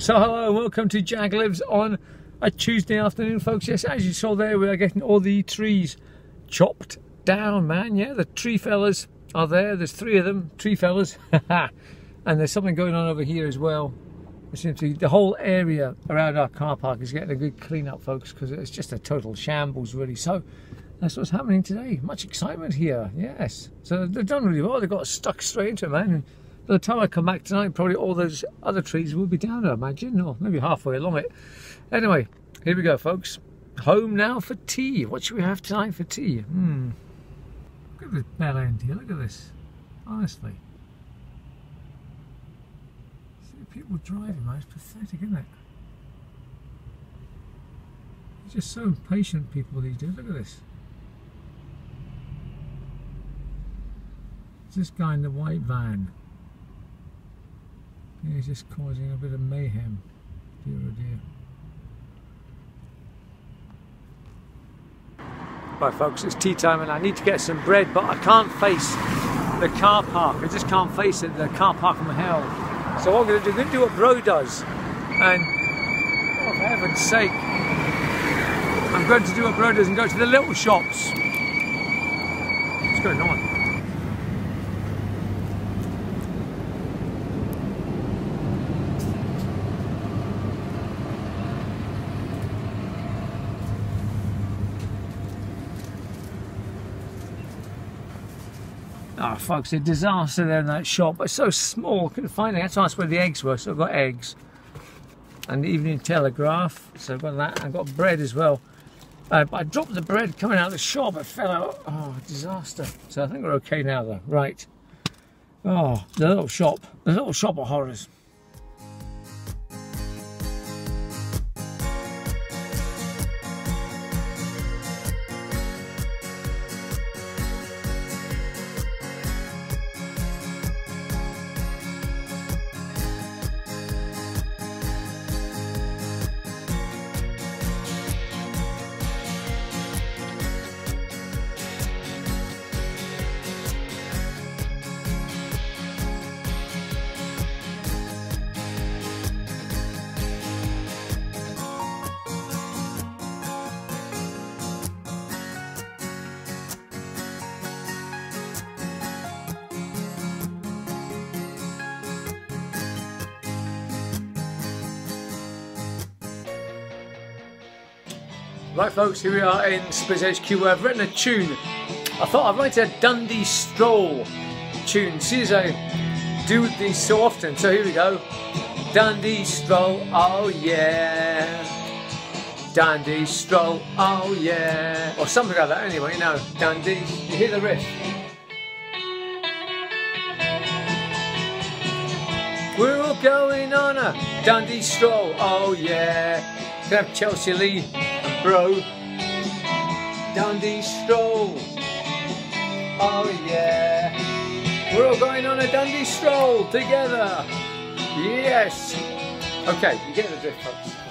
So hello and welcome to Jag Lives on a Tuesday afternoon, folks. Yes, as you saw there, we are getting all the trees chopped down, man. Yeah, the tree fellas are there. There's 3 of them, tree fellas. And there's something going on over here as well. It seems to be the whole area around our car park is getting a good clean up, folks, because it's just a total shambles, really. So that's what's happening today. Much excitement here, yes. So they've done really well. They got stuck straight into it, man. And by the time I come back tonight, probably all those other trees will be down, I imagine, or maybe halfway along it. Anyway, here we go, folks. Home now for tea. What should we have tonight for tea? Look at this bell end here. Look at this. Honestly. See people driving, man. It's pathetic, isn't it? They're just so impatient, people these days. Look at this. It's this guy in the white van. He's just causing a bit of mayhem. Dear oh dear. Right, folks, it's tea time and I need to get some bread, but I can't face the car park. I just can't face it, the car park from hell. So what I'm going to do, I'm going to do what Bro does. And, oh, for heaven's sake, I'm going to do what Bro does and go to the little shops. What's going on? Oh, folks, a disaster there in that shop. It's so small, couldn't find it. That's asked where the eggs were, so I've got eggs. And the Evening Telegraph, so I've got that. I've got bread as well. But I dropped the bread coming out of the shop. It fell out. Oh, disaster. So I think we're okay now, though. Right. Oh, the little shop. The little shop of horrors. Right, folks, here we are in Spitz HQ where I've written a tune. I thought I'd write a Dundee Stroll tune. See, as I do these so often. So here we go. Dundee Stroll, oh yeah. Dundee Stroll, oh yeah. Or something like that anyway, you know. Dundee, you hear the riff. We're all going on a Dundee Stroll, oh yeah. Gonna have Chelsea Lee and Bro. Dundee Stroll, oh yeah. We're all going on a Dundee Stroll together. Yes. Okay, you get the drift, folks.